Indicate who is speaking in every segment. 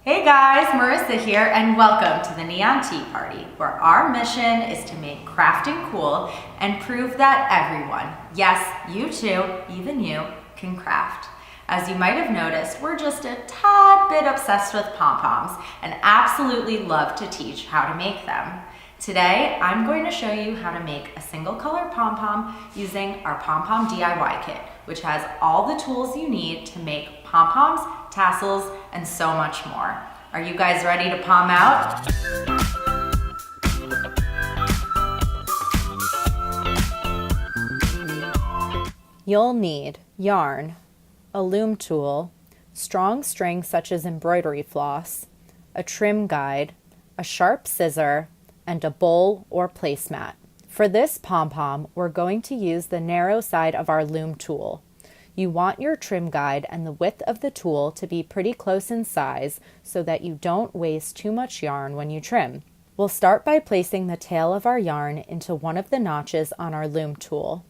Speaker 1: Hey guys, Marissa here, and welcome to the Neon Tea Party, where our mission is to make crafting cool and prove that everyone, yes, you too, even you, can craft. As you might have noticed, we're just a tad bit obsessed with Pom Poms and absolutely love to teach how to make them. Today, I'm going to show you how to make a single color Pom Pom using our Pom Pom DIY kit, which has all the tools you need to make Pom Poms, tassels, and so much more. Are you guys ready to pom out? You'll need yarn, a loom tool, strong string such as embroidery floss, a trim guide, a sharp scissor, and a bowl or placemat. For this pom-pom, we're going to use the narrow side of our loom tool. You want your trim guide and the width of the tool to be pretty close in size so that you don't waste too much yarn when you trim. We'll start by placing the tail of our yarn into one of the notches on our loom tool.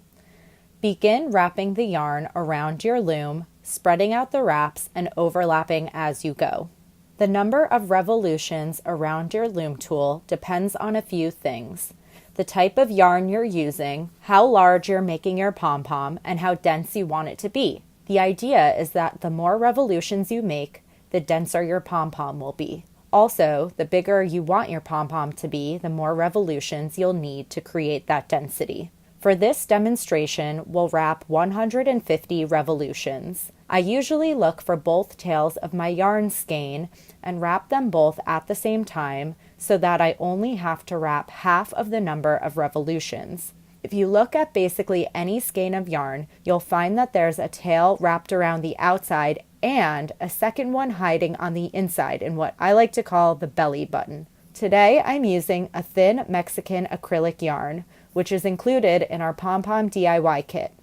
Speaker 1: Begin wrapping the yarn around your loom, spreading out the wraps and overlapping as you go. The number of revolutions around your loom tool depends on a few things: the type of yarn you're using, how large you're making your pom-pom, and how dense you want it to be. The idea is that the more revolutions you make, the denser your pom-pom will be. Also, the bigger you want your pom-pom to be, the more revolutions you'll need to create that density. For this demonstration, we'll wrap 150 revolutions. I usually look for both tails of my yarn skein and wrap them both at the same time so that I only have to wrap half of the number of revolutions. If you look at basically any skein of yarn, you'll find that there's a tail wrapped around the outside and a second one hiding on the inside in what I like to call the belly button. Today I'm using a thin Mexican acrylic yarn, which is included in our Pom Pom DIY kit.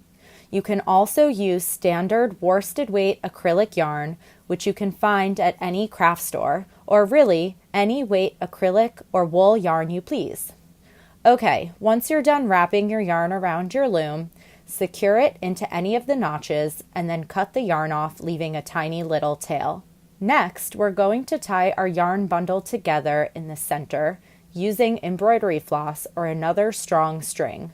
Speaker 1: You can also use standard worsted weight acrylic yarn, which you can find at any craft store, or really any weight acrylic or wool yarn you please. Okay, once you're done wrapping your yarn around your loom, secure it into any of the notches and then cut the yarn off, leaving a tiny little tail. Next, we're going to tie our yarn bundle together in the center using embroidery floss or another strong string.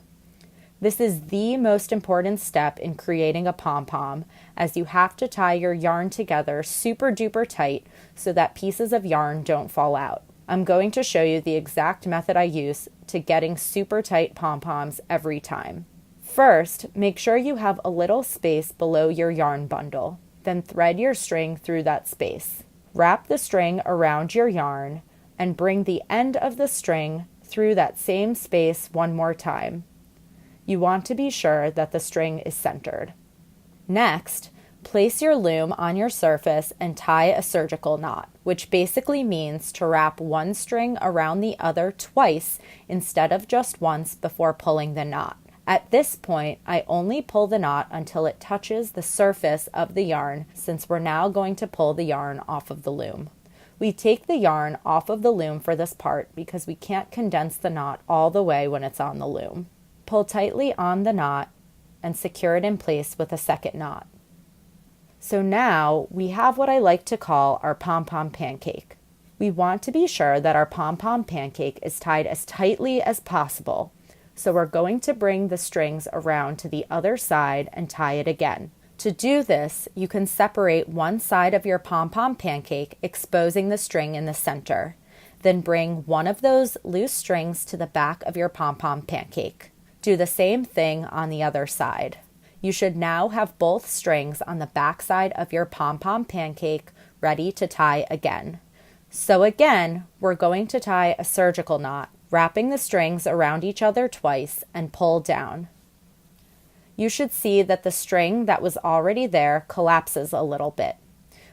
Speaker 1: This is the most important step in creating a pom-pom, as you have to tie your yarn together super duper tight so that pieces of yarn don't fall out. I'm going to show you the exact method I use to getting super tight pom-poms every time. First, make sure you have a little space below your yarn bundle. Then thread your string through that space. Wrap the string around your yarn and bring the end of the string through that same space one more time. You want to be sure that the string is centered. Next, place your loom on your surface and tie a surgical knot, which basically means to wrap one string around the other twice instead of just once before pulling the knot. At this point, I only pull the knot until it touches the surface of the yarn, since we're now going to pull the yarn off of the loom. We take the yarn off of the loom for this part because we can't condense the knot all the way when it's on the loom. Pull tightly on the knot and secure it in place with a second knot. So now we have what I like to call our pom-pom pancake. We want to be sure that our pom-pom pancake is tied as tightly as possible. So we're going to bring the strings around to the other side and tie it again. To do this, you can separate one side of your pom-pom pancake, exposing the string in the center. Then bring one of those loose strings to the back of your pom-pom pancake. Do the same thing on the other side. You should now have both strings on the back side of your pom-pom pancake ready to tie again. So again, we're going to tie a surgical knot, wrapping the strings around each other twice and pull down. You should see that the string that was already there collapses a little bit,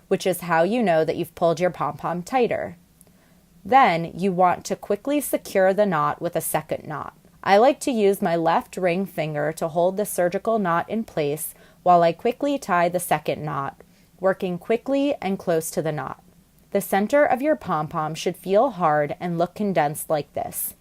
Speaker 1: which is how you know that you've pulled your pom-pom tighter. Then you want to quickly secure the knot with a second knot. I like to use my left ring finger to hold the surgical knot in place while I quickly tie the second knot, working quickly and close to the knot. The center of your pom-pom should feel hard and look condensed like this.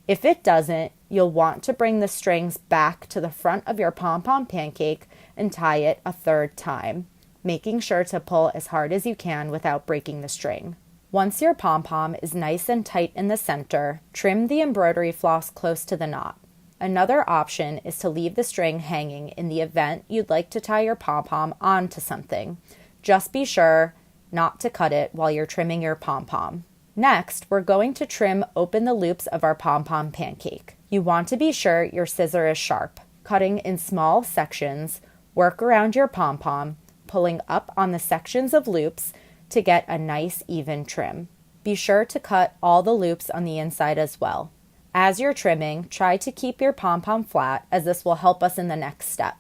Speaker 1: If it doesn't, you'll want to bring the strings back to the front of your pom-pom pancake and tie it a third time. making sure to pull as hard as you can without breaking the string. Once your pom-pom is nice and tight in the center, trim the embroidery floss close to the knot. Another option is to leave the string hanging in the event you'd like to tie your pom-pom onto something. Just be sure not to cut it while you're trimming your pom-pom. Next, we're going to trim open the loops of our pom-pom pancake. You want to be sure your scissor is sharp. Cutting in small sections, work around your pom-pom, pulling up on the sections of loops to get a nice even trim. Be sure to cut all the loops on the inside as well. As you're trimming, try to keep your pom-pom flat, as this will help us in the next step.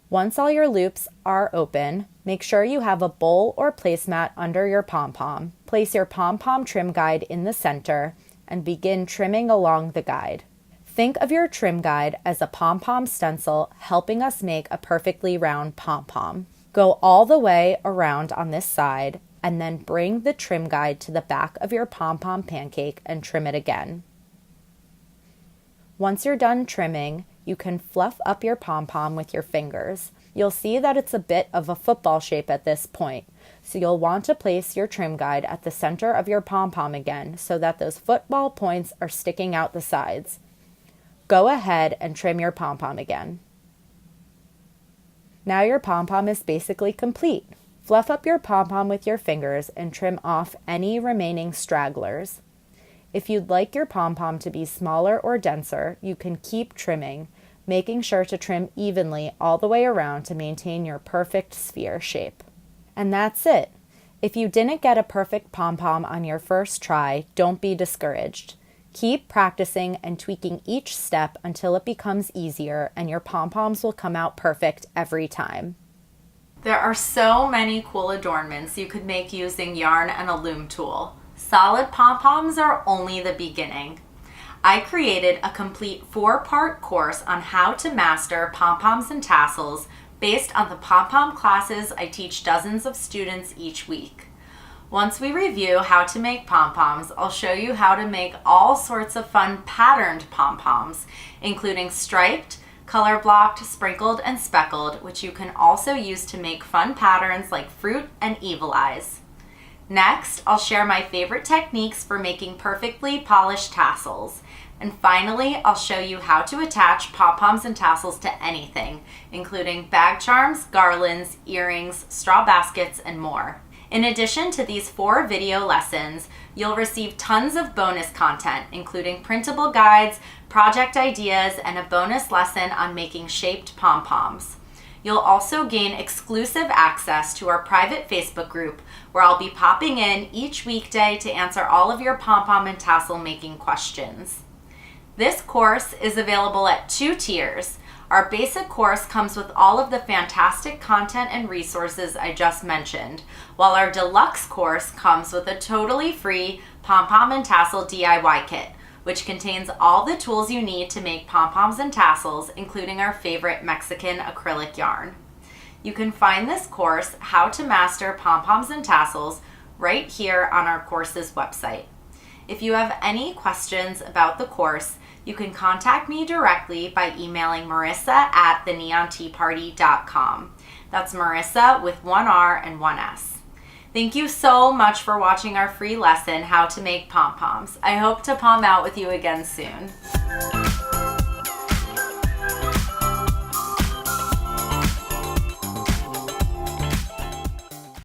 Speaker 1: Once all your loops are open, make sure you have a bowl or placemat under your pom-pom. Place your pom-pom trim guide in the center and begin trimming along the guide. Think of your trim guide as a pom-pom stencil helping us make a perfectly round pom-pom. Go all the way around on this side and then bring the trim guide to the back of your pom-pom pancake and trim it again. Once you're done trimming, you can fluff up your pom-pom with your fingers. You'll see that it's a bit of a football shape at this point, so you'll want to place your trim guide at the center of your pom-pom again so that those football points are sticking out the sides. Go ahead and trim your pom-pom again. Now your pom-pom is basically complete. Fluff up your pom-pom with your fingers and trim off any remaining stragglers. If you'd like your pom-pom to be smaller or denser, you can keep trimming, making sure to trim evenly all the way around to maintain your perfect sphere shape. And that's it. If you didn't get a perfect pom-pom on your first try, don't be discouraged. Keep practicing and tweaking each step until it becomes easier, and your pom-poms will come out perfect every time. There are so many cool adornments you could make using yarn and a loom tool. Solid pom-poms are only the beginning. I created a complete 4-part course on how to master pom-poms and tassels based on the pom-pom classes I teach dozens of students each week. Once we review how to make pom-poms, I'll show you how to make all sorts of fun patterned pom-poms, including striped, color blocked, sprinkled, and speckled, which you can also use to make fun patterns like fruit and evil eyes. Next, I'll share my favorite techniques for making perfectly polished tassels. And finally, I'll show you how to attach pom-poms and tassels to anything, including bag charms, garlands, earrings, straw baskets, and more. In addition to these 4 video lessons, you'll receive tons of bonus content, including printable guides, project ideas, and a bonus lesson on making shaped pom-poms. You'll also gain exclusive access to our private Facebook group, where I'll be popping in each weekday to answer all of your pom-pom and tassel making questions. This course is available at 2 tiers. Our basic course comes with all of the fantastic content and resources I just mentioned, while our deluxe course comes with a totally free pom-pom and tassel DIY kit, which contains all the tools you need to make pom-poms and tassels, including our favorite Mexican acrylic yarn. You can find this course, How to Master Pom-Poms and Tassels, right here on our course's website. If you have any questions about the course, you can contact me directly by emailing marissa@theneonteaparty.com. That's Marissa with 1 R and 1 S. Thank you so much for watching our free lesson, How to Make Pom-Poms. I hope to pom out with you again soon.